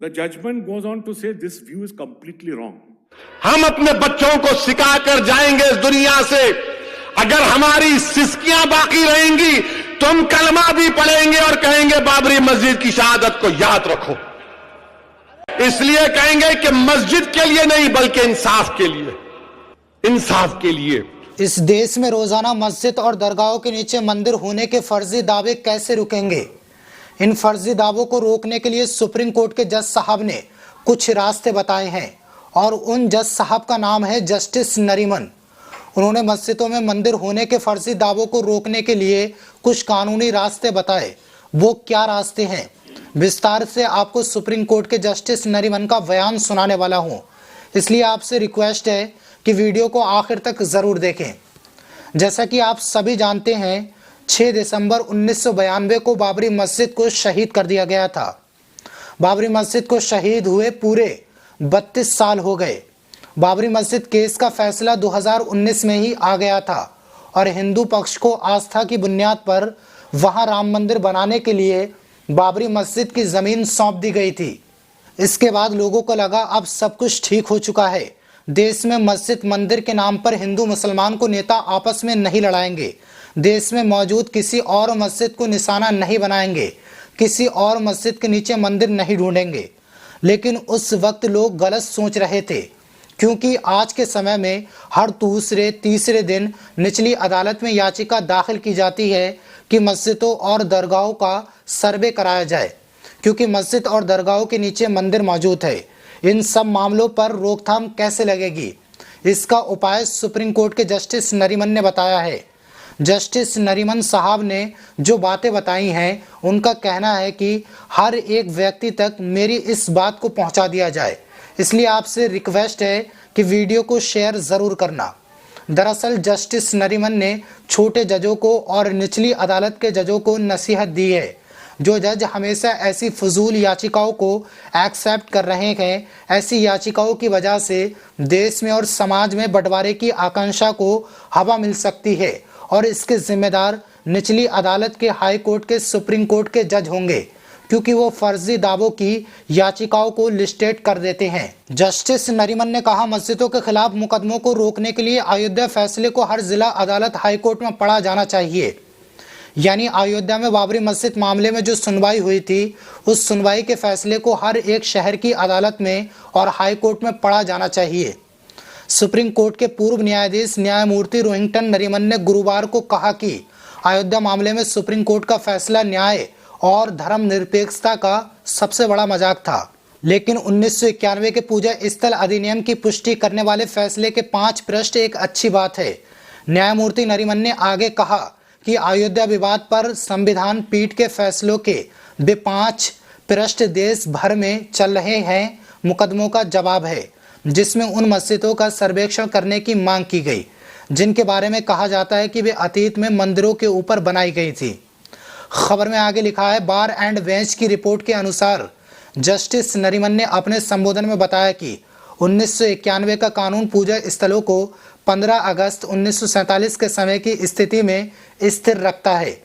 The judgment goes on to say this view is completely wrong. हम अपने बच्चों को सिखा कर जाएंगे इस दुनिया से, अगर हमारी सिस्कियां बाकी रहेंगी तो हम कलमा भी पढ़ेंगे और कहेंगे बाबरी मस्जिद की शहादत को याद रखो। इसलिए कहेंगे कि मस्जिद के लिए नहीं बल्कि इंसाफ के लिए, इंसाफ के लिए। इस देश में रोजाना मस्जिद और दरगाहों के नीचे मंदिर होने के फर्जी दावे कैसे रुकेंगे? इन फर्जी दावों को रोकने के लिए सुप्रीम कोर्ट के जज साहब ने कुछ रास्ते बताए हैं और उन जज साहब का नाम है जस्टिस नरीमन। उन्होंने मस्जिदों में मंदिर होने के फर्जी दावों को रोकने के लिए कुछ कानूनी रास्ते बताए। वो क्या रास्ते हैं, विस्तार से आपको सुप्रीम कोर्ट के जस्टिस नरीमन का बयान सुनाने वाला हूं, इसलिए आपसे रिक्वेस्ट है कि वीडियो को आखिर तक जरूर देखें। जैसा कि आप सभी जानते हैं, 6 दिसंबर 1992 को बाबरी मस्जिद को शहीद कर दिया गया था। बाबरी मस्जिद को शहीद हुए पूरे 32 साल हो गए। बाबरी मस्जिद केस का फैसला 2019 में ही आ गया था और हिंदू पक्ष को आस्था की बुनियाद पर वहां राम मंदिर बनाने के लिए बाबरी मस्जिद की जमीन सौंप दी गई थी। इसके बाद लोगों को लगा अब सब कुछ ठीक हो चुका है, देश में मस्जिद मंदिर के नाम पर हिंदू मुसलमान को नेता आपस में नहीं लड़ाएंगे, देश में मौजूद किसी और मस्जिद को निशाना नहीं बनाएंगे, किसी और मस्जिद के नीचे मंदिर नहीं ढूंढेंगे। लेकिन उस वक्त लोग गलत सोच रहे थे, क्योंकि आज के समय में हर दूसरे तीसरे दिन निचली अदालत में याचिका दाखिल की जाती है कि मस्जिदों और दरगाहों का सर्वे कराया जाए, क्योंकि मस्जिद और दरगाहों के नीचे मंदिर मौजूद है। इन सब मामलों पर रोकथाम कैसे लगेगी, इसका उपाय सुप्रीम कोर्ट के जस्टिस नरीमन ने बताया है। जस्टिस नरीमन साहब ने जो बातें बताई हैं, उनका कहना है कि हर एक व्यक्ति तक मेरी इस बात को पहुंचा दिया जाए, इसलिए आपसे रिक्वेस्ट है कि वीडियो को शेयर ज़रूर करना। दरअसल जस्टिस नरीमन ने छोटे जजों को और निचली अदालत के जजों को नसीहत दी है। जो जज हमेशा ऐसी फजूल याचिकाओं को एक्सेप्ट कर रहे हैं, ऐसी याचिकाओं की वजह से देश में और समाज में बंटवारे की आकांक्षा को हवा मिल सकती है और इसके जिम्मेदार निचली अदालत के हाई कोर्ट के सुप्रीम कोर्ट के जज होंगे, क्योंकि वो फर्जी दावों की याचिकाओं को लिस्टेड कर देते हैं। जस्टिस नरीमन ने कहा, मस्जिदों के खिलाफ मुकदमों को रोकने के लिए अयोध्या फैसले को हर जिला अदालत हाई कोर्ट में पढ़ा जाना चाहिए। यानी अयोध्या में बाबरी मस्जिद मामले में जो सुनवाई हुई थी, उस सुनवाई के फैसले को हर एक शहर की अदालत में और हाई कोर्ट में पढ़ा जाना चाहिए। सुप्रीम कोर्ट के पूर्व न्यायाधीश न्यायमूर्ति रोहिंटन नरीमन ने गुरुवार को कहा कि अयोध्या मामले में सुप्रीम कोर्ट का फैसला न्याय और धर्मनिरपेक्षता का सबसे बड़ा मजाक था। लेकिन 1991 के पूजा स्थल अधिनियम की पुष्टि करने वाले फैसले के 5 पृष्ठ एक अच्छी बात है। न्यायमूर्ति नरीमन ने आगे कहा कि अयोध्या विवाद पर संविधान पीठ के फैसलों के वे 5 पृष्ठ देश भर में चल रहे हैं मुकदमों का जवाब है, जिसमें उन मस्जिदों का सर्वेक्षण करने की मांग की गई जिनके बारे में कहा जाता है कि वे अतीत में मंदिरों के ऊपर बनाई गई थी। खबर में आगे लिखा है, बार एंड बेंच की रिपोर्ट के अनुसार जस्टिस नरीमन ने अपने संबोधन में बताया कि 1991 का कानून पूजा स्थलों को 15 अगस्त 1947 के समय की स्थिति में स्थिर रखता है।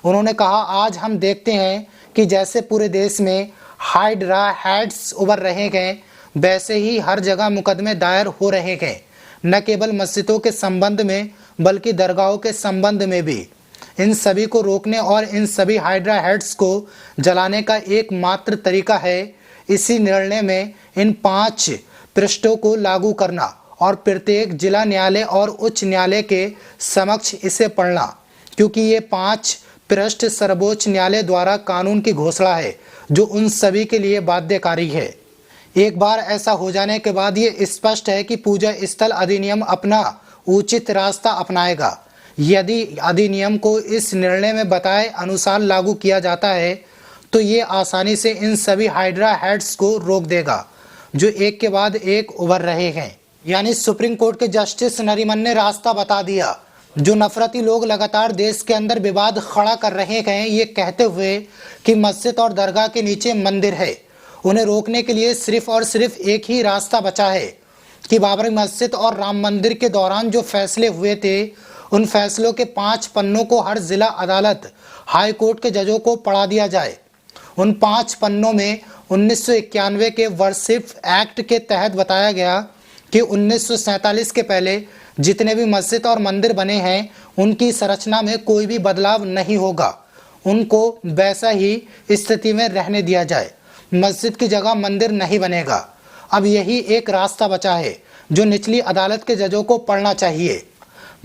उन्होंने कहा, आज हम देखते हैं कि जैसे पूरे देश में हाइड्रा हेड्स उभर रहे हैं, वैसे ही हर जगह मुकदमे दायर हो रहे हैं, न केवल मस्जिदों के संबंध में बल्कि दरगाहों के संबंध में भी। इन सभी को रोकने और इन सभी हाइड्रा हेड्स को जलाने का एकमात्र तरीका है इसी निर्णय में इन 5 पृष्ठों को लागू करना और प्रत्येक जिला न्यायालय और उच्च न्यायालय के समक्ष इसे पढ़ना, क्योंकि ये 5 पृष्ठ सर्वोच्च न्यायालय द्वारा कानून की घोषणा है जो उन सभी के लिए बाध्यकारी है। एक बार ऐसा हो जाने के बाद ये स्पष्ट है कि पूजा स्थल अधिनियम अपना उचित रास्ता अपनाएगा। यदि अधिनियम को इस निर्णय में बताए अनुसार लागू किया जाता है तो ये आसानी से इन सभी हाइड्रा हेड्स को रोक देगा जो एक के बाद एक उभर रहे हैं। यानी सुप्रीम कोर्ट के जस्टिस नरीमन ने रास्ता बता दिया। जो नफरती लोग लगातार देश के अंदर विवाद खड़ा कर रहे हैं, ये कहते हुए कि मस्जिद और दरगाह के नीचे मंदिर है, उन्हें रोकने के लिए सिर्फ और सिर्फ एक ही रास्ता बचा है कि बाबरी मस्जिद और राम मंदिर के दौरान जो फैसले हुए थे, उन फैसलों के 5 पन्नों को हर जिला अदालत हाई कोर्ट के जजों को पढ़ा दिया जाए। उन 5 पन्नों में 1991 के वर्शिप एक्ट के तहत बताया गया कि 1947 के पहले जितने भी मस्जिद और मंदिर बने हैं उनकी संरचना में कोई भी बदलाव नहीं होगा, उनको वैसा ही स्थिति में रहने दिया जाए। मस्जिद की जगह मंदिर नहीं बनेगा। अब यही एक रास्ता बचा है जो निचली अदालत के जजों को पढ़ना चाहिए,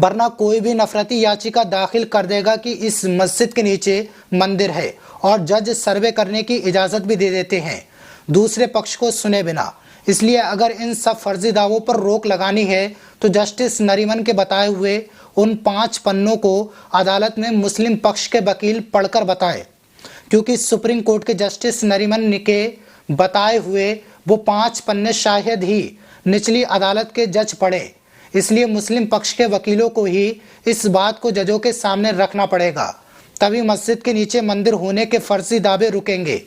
वरना कोई भी नफरती याचिका दाखिल कर देगा कि इस मस्जिद के नीचे मंदिर है और जज सर्वे करने की इजाज़त भी दे देते हैं दूसरे पक्ष को सुने बिना। इसलिए अगर इन सब फर्जी दावों पर रोक लगानी है तो जस्टिस नरीमन के बताए हुए उन 5 पन्नों को अदालत में मुस्लिम पक्ष के वकील पढ़कर बताएं, क्योंकि सुप्रीम कोर्ट के जस्टिस नरीमन के बताए हुए वो 5 पन्ने शायद ही निचली अदालत के जज पढ़े। इसलिए मुस्लिम पक्ष के वकीलों को ही इस बात को जजों के सामने रखना पड़ेगा, तभी मस्जिद के नीचे मंदिर होने के फर्जी दावे रुकेंगे।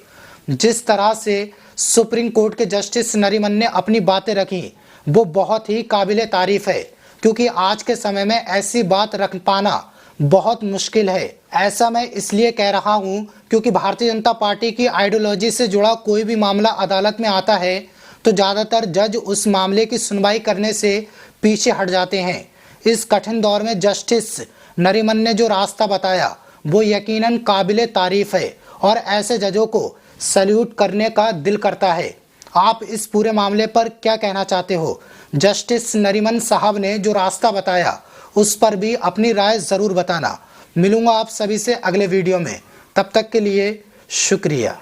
जिस तरह से सुप्रीम कोर्ट के जस्टिस नरीमन ने अपनी बातें रखी वो बहुत ही काबिले तारीफ है, क्योंकि आज के समय में ऐसी बात रख पाना बहुत मुश्किल है। ऐसा मैं इसलिए कह रहा हूँ क्योंकि भारतीय जनता पार्टी की आइडियोलॉजी से जुड़ा कोई भी मामला अदालत में आता है तो ज़्यादातर जज उस मामले की सुनवाई करने से पीछे हट जाते हैं। इस कठिन दौर में जस्टिस नरीमन ने जो रास्ता बताया वो यकीनन काबिले तारीफ है और ऐसे जजों को सैल्यूट करने का दिल करता है। आप इस पूरे मामले पर क्या कहना चाहते हो? जस्टिस नरीमन साहब ने जो रास्ता बताया उस पर भी अपनी राय ज़रूर बताना। मिलूंगा आप सभी से अगले वीडियो में, तब तक के लिए शुक्रिया।